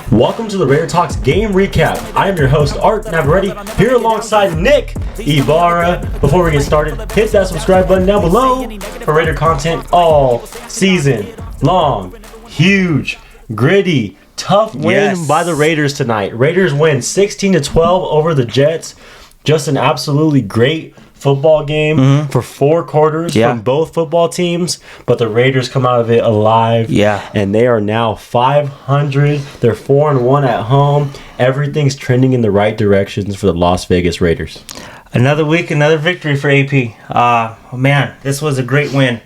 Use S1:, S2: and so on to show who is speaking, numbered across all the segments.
S1: Welcome to the Raider Talks game recap. I am your host, Art Navarrete, here alongside Nick Ibarra. Before we get started, hit that subscribe button down below for Raider content all season long. Huge, gritty, tough win by the Raiders tonight. Raiders win 16-12 over the Jets. Just an absolutely great football game for 4 quarters from both football teams, but the Raiders come out of it alive. And they are now 500. They're 4-1 at home. Everything's trending in the right directions for the Las Vegas Raiders.
S2: Another week, another victory for AP. Man, this was a great win.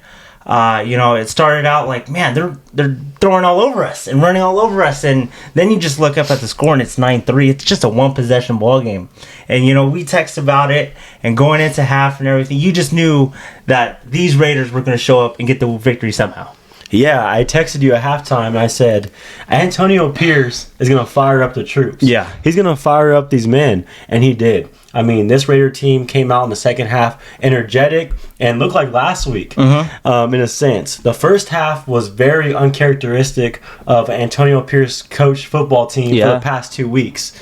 S2: It started out like, man, they're throwing all over us and running all over us, and then you just look up at the score and it's 9-3. It's just a one-possession ball game. And, we text about it, and going into half and everything, you just knew that these Raiders were going to show up and get the victory somehow.
S1: Yeah, I texted you at halftime, and I said, Antonio Pierce is going to fire up the troops.
S2: Yeah.
S1: He's going to fire up these men, and he did. I mean, this Raider team came out in the second half energetic and looked like last week in a sense. The first half was very uncharacteristic of Antonio Pierce coached football team for the past 2 weeks.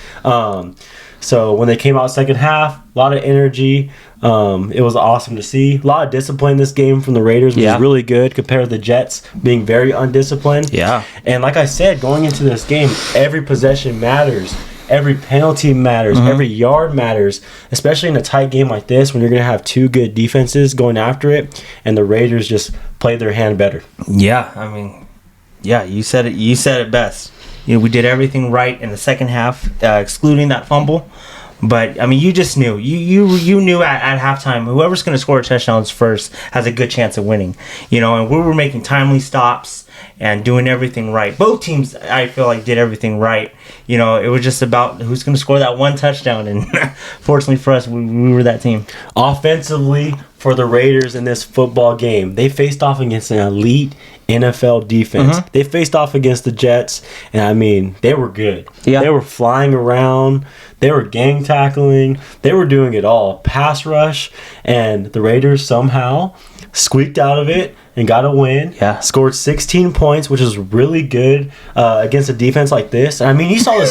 S1: So when they came out second half, a lot of energy. It was awesome to see. A lot of discipline in this game from the Raiders, which is really good compared to the Jets being very undisciplined. And like I said, going into this game, every possession matters. Every penalty matters. Every yard matters, especially in a tight game like this when you're going to have 2 good defenses going after it, and the Raiders just played their hand better.
S2: You said it. You said it best. We did everything right in the second half, excluding that fumble. But you just knew. You knew at halftime whoever's going to score touchdowns first has a good chance of winning. And we were making timely stops and doing everything right. Both teams, I feel like, did everything right. It was just about who's going to score that one touchdown, and fortunately for us, we were that team.
S1: Offensively, for the Raiders in this football game, they faced off against an elite NFL defense. They faced off against the Jets, and they were good. They were flying around. They were gang tackling. They were doing it all. Pass rush, and the Raiders somehow squeaked out of it and got a win. Scored 16 points, which is really good against a defense like this. You saw the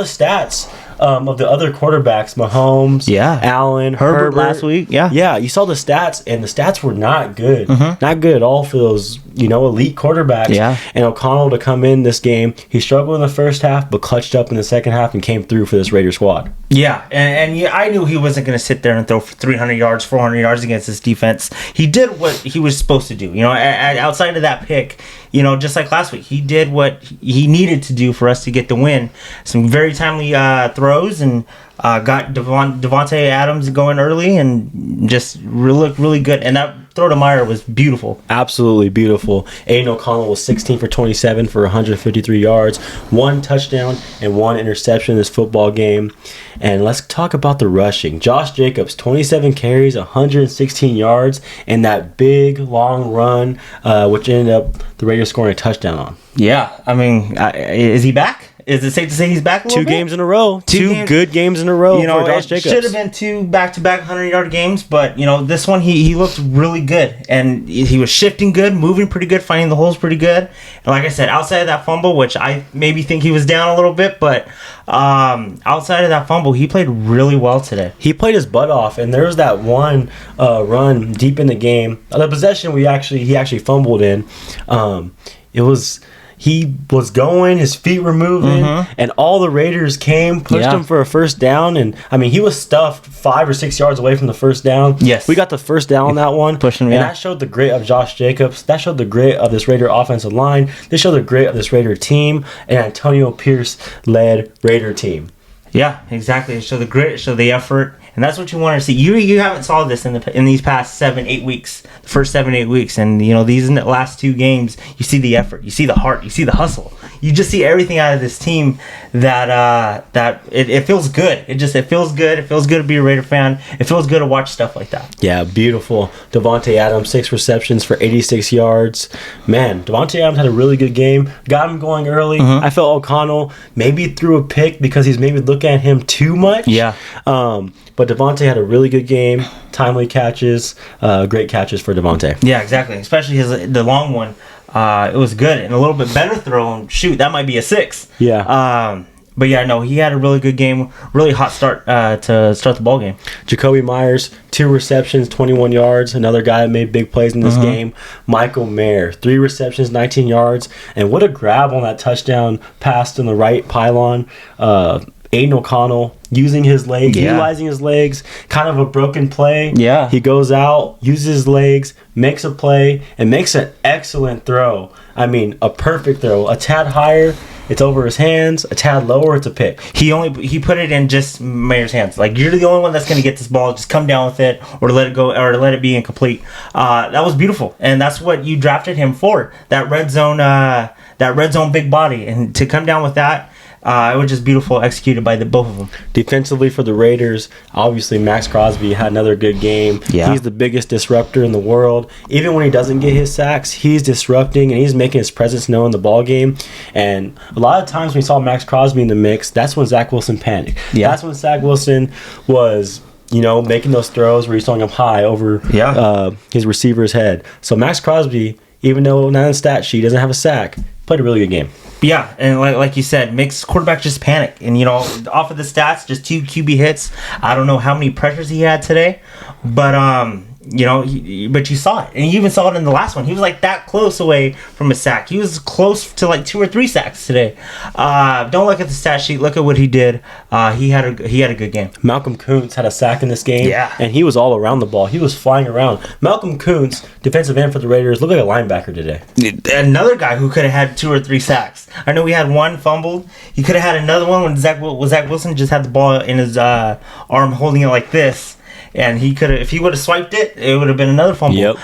S1: stats. Of the other quarterbacks, Mahomes, Allen, Herbert
S2: last week.
S1: You saw the stats, and the stats were not good. Not good at all for those, elite quarterbacks. And O'Connell to come in this game, he struggled in the first half, but clutched up in the second half and came through for this Raider squad.
S2: And I knew he wasn't going to sit there and throw for 300 yards, 400 yards against this defense. He did what he was supposed to do. Outside of that pick, just like last week, he did what he needed to do for us to get the win. Some very timely throws, and got Devontae Adams going early, and just looked really good. And that throw to Meyer was beautiful.
S1: Absolutely beautiful. Aiden O'Connell was 16 for 27 for 153 yards, 1 touchdown and 1 interception in this football game. And let's talk about the rushing. Josh Jacobs, 27 carries, 116 yards, and that big, long run, which ended up the Raiders scoring a touchdown on.
S2: Is he back? Is it safe to say he's back a little bit?
S1: 2 games in a row. 2 good games in a row for Josh Jacobs.
S2: It should have been 2 back-to-back 100-yard games, but, this one, he looked really good. And he was shifting good, moving pretty good, finding the holes pretty good. And like I said, outside of that fumble, which I maybe think he was down a little bit, but outside of that fumble, he played really well today.
S1: He played his butt off, and there was that one run deep in the game. The possession he actually fumbled in. He was going, his feet were moving, and all the Raiders came, pushed him for a first down, and he was stuffed 5 or 6 yards away from the first down. We got the first down on that one,
S2: pushing,
S1: and that showed the grit of Josh Jacobs. That showed the grit of this Raider offensive line. This showed the grit of this Raider team, and Antonio Pierce-led Raider team.
S2: Yeah, exactly. It showed the grit, it showed the effort, and that's what you want to see. You haven't saw this in these past 7-8 weeks, the first 7-8 weeks, and these in the last 2 games, you see the effort, you see the heart, you see the hustle, you just see everything out of this team that it feels good. It feels good. It feels good to be a Raider fan. It feels good to watch stuff like that.
S1: Yeah, beautiful. Devontae Adams, 6 receptions for 86 yards. Man, Devontae Adams had a really good game. Got him going early. I felt O'Connell maybe threw a pick because he's maybe looking at him too much. But Devontae had a really good game. Timely catches, great catches for Devontae.
S2: Yeah, exactly. Especially the long one. It was good and a little bit better throw. And shoot, that might be a 6.
S1: Yeah.
S2: But yeah, no, he had a really good game. Really hot start to start the ball game.
S1: Jacoby Myers, 2 receptions, 21 yards. Another guy that made big plays in this game. Michael Mayer, 3 receptions, 19 yards. And what a grab on that touchdown pass in the right pylon. Aiden O'Connell using his legs, utilizing his legs, kind of a broken play.
S2: Yeah.
S1: He goes out, uses his legs, makes a play, and makes an excellent throw. I mean, a perfect throw. A tad higher, it's over his hands. A tad lower, it's a pick.
S2: He put it in just Mayer's hands. Like, you're the only one that's going to get this ball. Just come down with it or let it go or let it be incomplete. That was beautiful. And that's what you drafted him for. That red zone big body. And to come down with that, it was just beautiful executed by both of them.
S1: Defensively for the Raiders, obviously Max Crosby had another good game.
S2: Yeah.
S1: He's the biggest disruptor in the world. Even when he doesn't get his sacks, he's disrupting and he's making his presence known in the ball game. And a lot of times when we saw Max Crosby in the mix, that's when Zach Wilson panicked.
S2: Yeah.
S1: That's when Zach Wilson was, making those throws where he's throwing them high over his receiver's head. So Max Crosby, even though not in the stat sheet, doesn't have a sack, played a really good game.
S2: Yeah, and like you said, makes quarterback just panic. And, off of the stats, just 2 QB hits. I don't know how many pressures he had today, but, but you saw it. And you even saw it in the last one. He was like that close away from a sack. He was close to like 2 or 3 sacks today. Don't look at the stat sheet. Look at what he did. He had a good game.
S1: Malcolm Kuntz had a sack in this game.
S2: Yeah.
S1: And he was all around the ball. He was flying around. Malcolm Kuntz, defensive end for the Raiders, looked like a linebacker today.
S2: Another guy who could have had 2 or 3 sacks. I know we had one fumbled. He could have had another one when Zach Wilson just had the ball in his arm holding it like this. And he could have, if he would have swiped it, it would have been another fumble.
S1: Yep.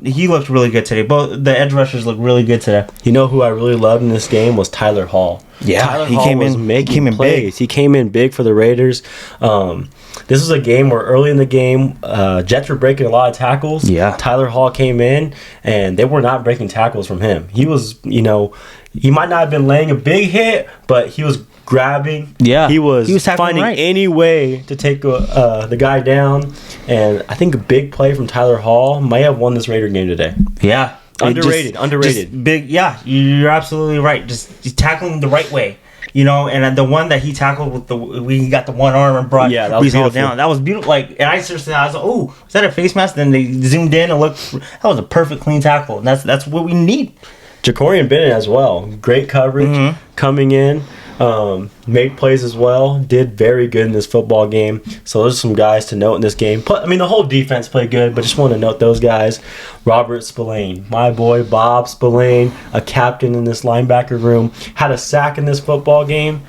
S2: He looked really good today. Both the edge rushers looked really good today.
S1: You know who I really loved in this game was Tyler Hall.
S2: Yeah,
S1: Tyler Hall was making plays.
S2: Big.
S1: He came in big for the Raiders. This was a game where early in the game, Jets were breaking a lot of tackles.
S2: Yeah.
S1: Tyler Hall came in, and they were not breaking tackles from him. He was, he might not have been laying a big hit, but he was grabbing.
S2: Yeah.
S1: He was
S2: tackling
S1: finding any way to take the guy down. And I think a big play from Tyler Hall might have won this Raider game today.
S2: Yeah.
S1: Underrated.
S2: Just big, yeah, you're absolutely right. Just tackling the right way. And the one that he tackled with he got the one arm and brought
S1: that was beautiful.
S2: down. That was beautiful. And I seriously, I was like, oh, is that a face mask? Then they zoomed in and looked. That was a perfect clean tackle, and that's what we need.
S1: Jacorian Bennett as well. Great coverage coming in. Made plays as well. Did very good in this football game. So those are some guys to note in this game. The whole defense played good, but just want to note those guys. Robert Spillane, my boy Bob Spillane, a captain in this linebacker room, had a sack in this football game,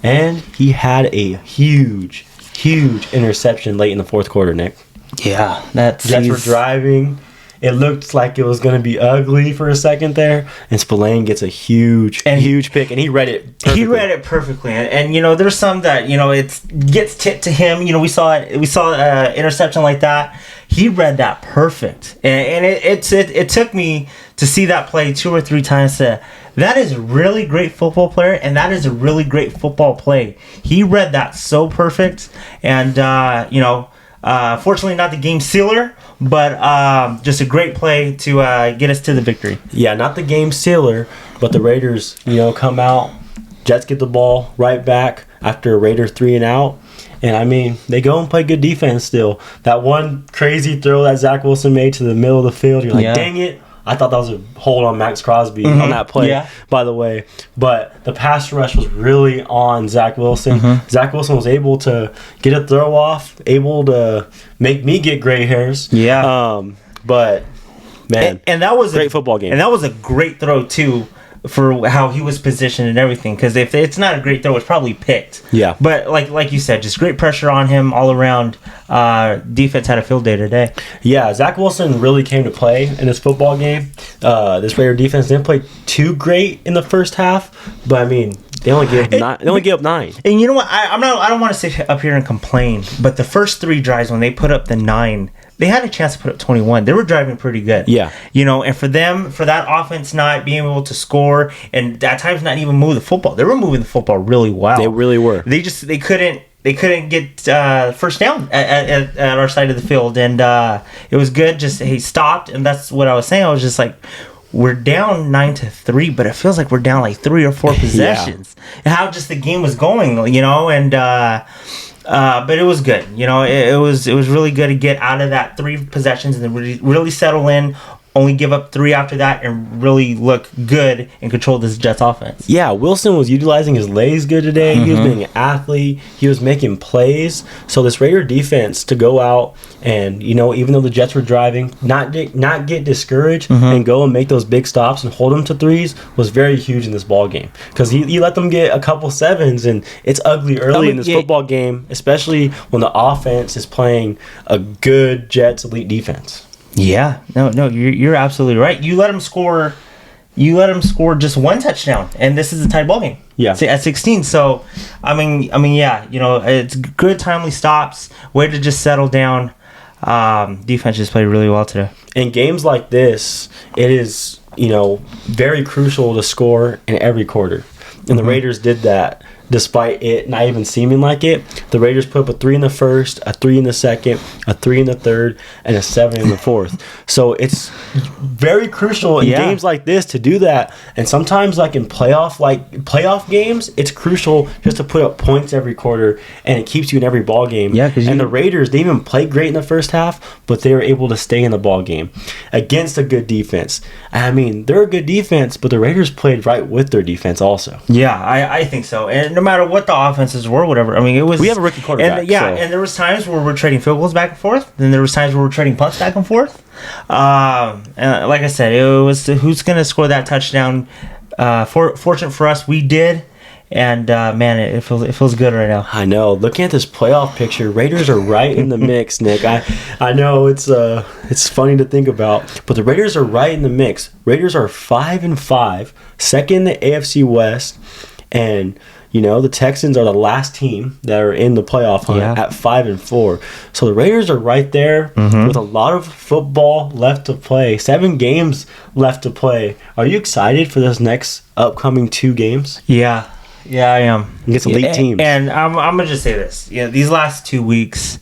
S1: and he had a huge interception late in the fourth quarter, Nick.
S2: Yeah,
S1: Jets were driving. It looked like it was going to be ugly for a second there, and Spillane gets a huge pick, and he read it perfectly.
S2: He read it perfectly, and there's some that it gets tipped to him. We saw interception like that. He read that perfect, and it took me to see that play 2 or 3 times. That is a really great football player, and that is a really great football play. He read that so perfect, and fortunately not the game sealer, but just a great play to get us to the victory.
S1: Yeah, not the game sealer, but the Raiders, come out. Jets get the ball right back after a Raider 3 and out. And, they go and play good defense still. That one crazy throw that Zach Wilson made to the middle of the field, you're like, dang it. I thought that was a hold on Max Crosby on that play, by the way. But the pass rush was really on Zach Wilson. Zach Wilson was able to get a throw off, able to make me get gray hairs.
S2: Yeah.
S1: But, man,
S2: and that was
S1: a great football game.
S2: And that was a great throw, too, for how he was positioned and everything. Because if it's not a great throw, it's probably picked.
S1: Yeah.
S2: But like you said, just great pressure on him all around. Defense had a field day today.
S1: Yeah, Zach Wilson really came to play in this football game. This Raider defense didn't play too great in the first half, but they only gave up 9.
S2: And you know what? I don't want to sit up here and complain, but the first 3 drives when they put up the 9, they had a chance to put up 21. They were driving pretty good.
S1: Yeah.
S2: And for that offense not being able to score and at times not even move the football, they were moving the football really well.
S1: They really were.
S2: They couldn't they couldn't get first down at our side of the field, and it was good. Just he stopped, and that's what I was saying. I was just like, we're down 9-3, but it feels like we're down like 3 or 4 possessions. And how just the game was going, and but it was good. It was really good to get out of that 3 possessions and then really settle in. Only give up 3 after that and really look good and control this Jets offense.
S1: Yeah, Wilson was utilizing his legs good today. He was being an athlete. He was making plays. So this Raider defense to go out and, even though the Jets were driving, not get discouraged and go and make those big stops and hold them to threes was very huge in this ball game. Because he let them get a couple sevens, and it's ugly early in this football game, especially when the offense is playing a good Jets elite defense.
S2: Yeah, no, you're absolutely right. You let him score just 1 touchdown, and this is a tight ball game.
S1: Yeah,
S2: at 16. So, I mean, yeah, it's good timely stops. Way to just settle down. Defense just played really well today.
S1: In games like this, it is very crucial to score in every quarter, and the Raiders did that. Despite it not even seeming like it, the Raiders put up a 3 in the first, a 3 in the second, a 3 in the third, and a 7 in the fourth. So very crucial in games like this to do that. And sometimes, like in playoff games, it's crucial just to put up points every quarter, and it keeps you in every ball game. Yeah, and the Raiders, they even played great in the first half, but they were able to stay in the ball game against a good defense. I mean, they're a good defense, but the Raiders played right with their defense also.
S2: Yeah, I think so. And no matter what the offenses were, whatever. I mean, it was.
S1: We have a rookie quarterback.
S2: And there was times where we're trading field goals back and forth. Then there was times where we're trading punts back and forth. And like I said, it was who's going to score that touchdown. Fortunate for us, we did. And man, it feels good right now.
S1: I know. Looking at this playoff picture, Raiders are right in the mix, Nick. I know it's funny to think about, but the Raiders are right in the mix. Raiders are 5-5, second in the AFC West, and the Texans are the last team that are in the playoff hunt at 5-4. So the Raiders are right there with a lot of football left to play. 7 games left to play. Are you excited for this next upcoming 2 games?
S2: Yeah, I am.
S1: Against elite teams.
S2: And I'm gonna just say this. These last 2 weeks,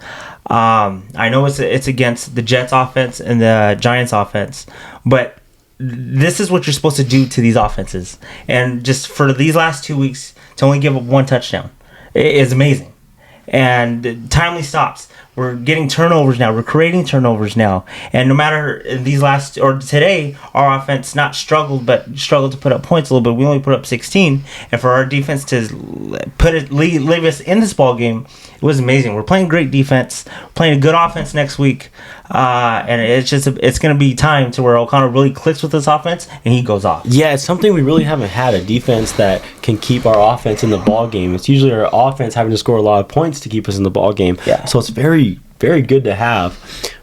S2: I know it's against the Jets offense and the Giants offense, but this is what you're supposed to do to these offenses. And just for these last 2 weeks to only give up 1 touchdown is amazing. And timely stops. We're getting turnovers now. We're creating turnovers now. And no matter today, our offense not struggled, but struggled to put up points a little bit. We only put up 16. And for our defense to leave us in this ball game, it was amazing. We're playing great defense, playing a good offense next week. And it's going to be time to where O'Connell really clicks with this offense and he goes off.
S1: Yeah, it's something we really haven't had, a defense that can keep our offense in the ball game. It's usually our offense having to score a lot of points to keep us in the ball game. Yeah. So it's very, very good to have.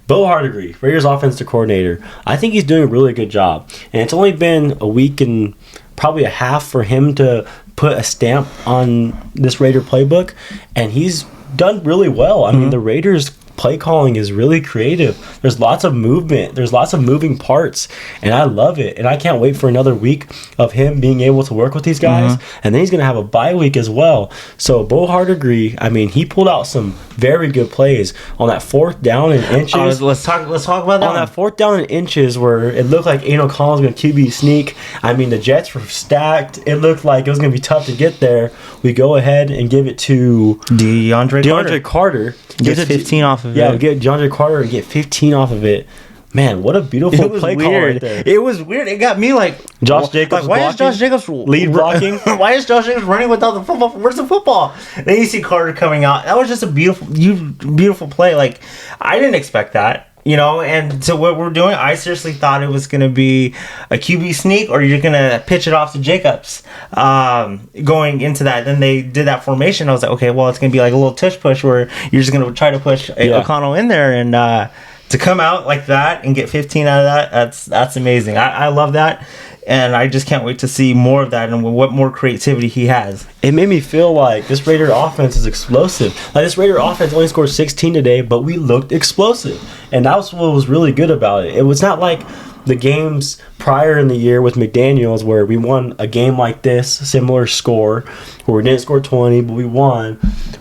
S1: Bo Hardegree, Raiders offensive coordinator. I think he's doing a really good job. And it's only been a week and probably a half for him to put a stamp on this Raider playbook, and he's done really well. I mean, the Raiders play calling is really creative. There's lots of movement. There's lots of moving parts, and I love it. And I can't wait for another week of him being able to work with these guys. And then he's going to have a bye week as well. So Bo Hardegree, I mean, he pulled out some very good plays on that 4th down and inches.
S2: Let's talk about that.
S1: On that 4th down and inches where it looked like Aiden O'Connell was going to QB sneak. I mean, the Jets were stacked. It looked like it was going to be tough to get there. We go ahead and give it to DeAndre Carter.
S2: Gets 15 off of it.
S1: Yeah, we get DeAndre Carter and get 15 off of it. Man, what a beautiful play call right there.
S2: It was weird. It got me like
S1: Josh Jacobs.
S2: Like, why is Josh Jacobs
S1: lead blocking?
S2: Why is Josh Jacobs running without the football? Where's the football? Then you see Carter coming out. That was just a beautiful play. Like, I didn't expect that. And so what we're doing, I seriously thought it was going to be a QB sneak or you're going to pitch it off to Jacobs going into that. Then they did that formation. I was like, okay, well, it's going to be like a little tush push where you're just going to try to push O'Connell in there. And to come out like that and get 15 out of that, that's amazing. I love that. And I just can't wait to see more of that and what more creativity he has.
S1: It made me feel like this Raider offense is explosive. Like, this Raider offense only scored 16 today, but we looked explosive. And that was what was really good about it. It was not like the games prior in the year with McDaniels where we won a game like this, similar score, where we didn't score 20, but we won.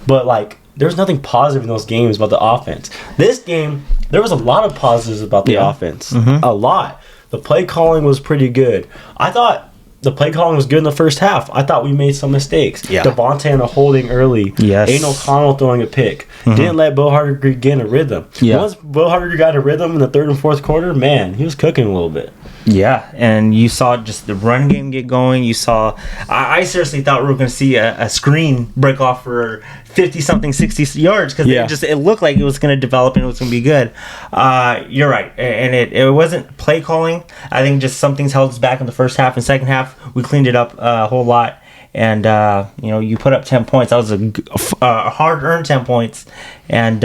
S1: But, like, there's nothing positive in those games about the offense. This game, there was a lot of positives about the offense. A lot. The play calling was pretty good. I thought the play calling was good in the first half. I thought we made some mistakes.
S2: Yeah.
S1: Devontae on a holding early.
S2: Yes.
S1: Aiden O'Connell throwing a pick. Didn't let Bo Hardegree get in a rhythm.
S2: Yeah.
S1: Once Bo Hardegree got in a rhythm in the third and fourth quarter, man, he was cooking a little bit.
S2: Yeah, and you saw just the run game get going. You saw, I seriously thought we were going to see a screen break off for 50-something, 60 yards because it looked like it was going to develop and it was going to be good. You're right, and it wasn't play calling. I think just some things held us back in the first half and second half. We cleaned it up a whole lot. And, you put up 10 points. That was a hard-earned 10 points. And,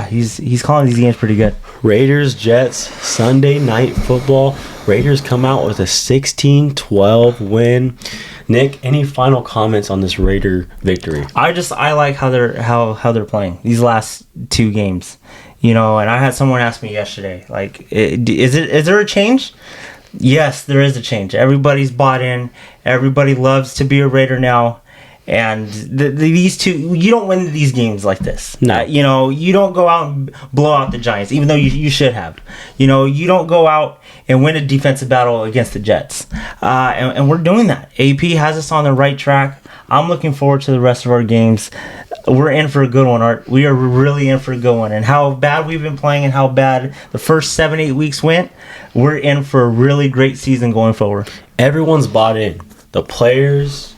S2: he's calling these games pretty good.
S1: Raiders, Jets, Sunday Night Football. Raiders come out with a 16-12 win. Nick, any final comments on this Raider victory?
S2: I like how they're playing these last two games. And I had someone ask me yesterday, like, is there a change? Yes, there is a change. Everybody's bought in. Everybody loves to be a Raider now. And these two, you don't win these games like this.
S1: No.
S2: You don't go out and blow out the Giants, even though you should have. You don't go out and win a defensive battle against the Jets. And we're doing that. AP has us on the right track. I'm looking forward to the rest of our games. We're in for a good one, Art. We are really in for a good one. And how bad we've been playing and how bad the first 7-8 weeks went, we're in for a really great season going forward.
S1: Everyone's bought in. The players,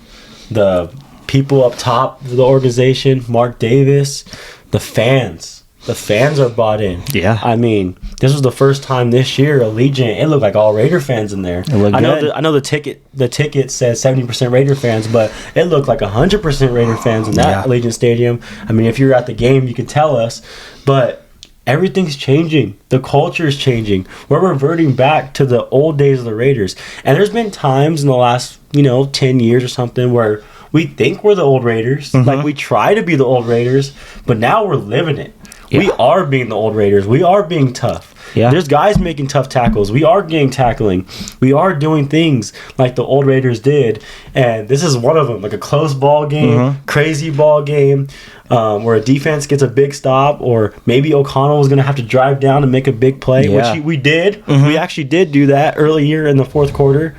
S1: the people up top of the organization, Mark Davis, the fans. The fans are bought in.
S2: Yeah.
S1: I mean, this was the first time this year Allegiant, it looked like all Raider fans in there.
S2: It looked good.
S1: I know the ticket says 70% Raider fans, but it looked like 100% Raider fans in that Allegiant Stadium. I mean, if you're at the game, you can tell us. But everything's changing. The culture is changing. We're reverting back to the old days of the Raiders. And there's been times in the last, 10 years or something where we think we're the old Raiders. Like, we try to be the old Raiders, but now we're living it. Yeah. We are being the old Raiders. We are being tough. Yeah. There's guys making tough tackles. We are getting tackling. We are doing things like the old Raiders did. And this is one of them, like a close ball game, crazy ball game, where a defense gets a big stop, or maybe O'Connell was going to have to drive down and make a big play, which we did. We actually did do that earlier in the fourth quarter.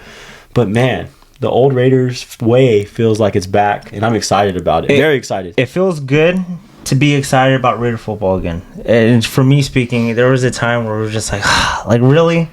S1: But, man, the old Raiders way feels like it's back, and I'm excited about it. Very excited.
S2: It feels good to be excited about Raider football again. And for me speaking, there was a time where we were just like really?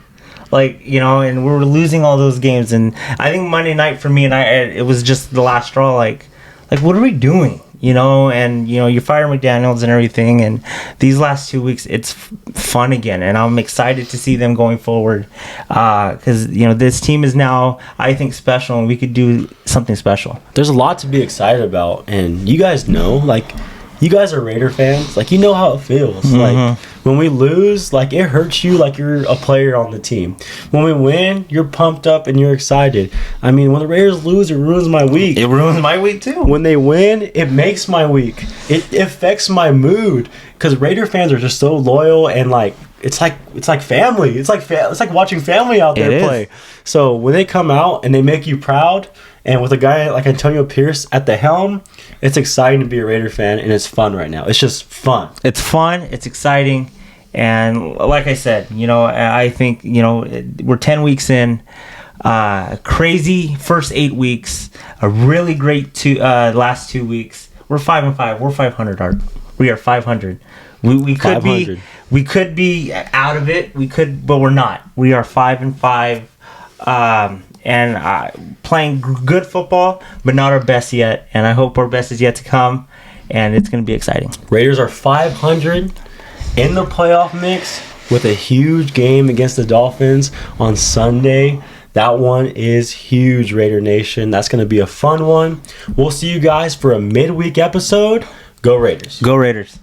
S2: And we were losing all those games. And I think Monday night for me it was just the last straw. Like what are we doing? And you fire McDaniels and everything. And these last 2 weeks, it's fun again. And I'm excited to see them going forward. Because, this team is now, I think, special. And we could do something special.
S1: There's a lot to be excited about. And you guys know, you guys are Raider fans. You know how it feels. When we lose, it hurts you like you're a player on the team. When we win, you're pumped up and you're excited. I mean, when the Raiders lose, it ruins my week.
S2: It ruins my week, too.
S1: When they win, it makes my week. It affects my mood. Because Raider fans are just so loyal and, it's like family. It's like watching family out there play. So when they come out and they make you proud, and with a guy like Antonio Pierce at the helm, it's exciting to be a Raider fan, and it's fun right now. It's just fun.
S2: It's fun. It's exciting. And like I said, I think, we're 10 weeks in. Crazy first 8 weeks. A really great last 2 weeks. We're 5-5. We're 500, Art. We are 500. We could 500. We could be out of it. We could, but we're not. We are 5-5. And playing good football, but not our best yet. And I hope our best is yet to come, and it's going to be exciting.
S1: Raiders are 500 in the playoff mix with a huge game against the Dolphins on Sunday. That one is huge, Raider Nation. That's going to be a fun one. We'll see you guys for a midweek episode. Go Raiders.
S2: Go Raiders.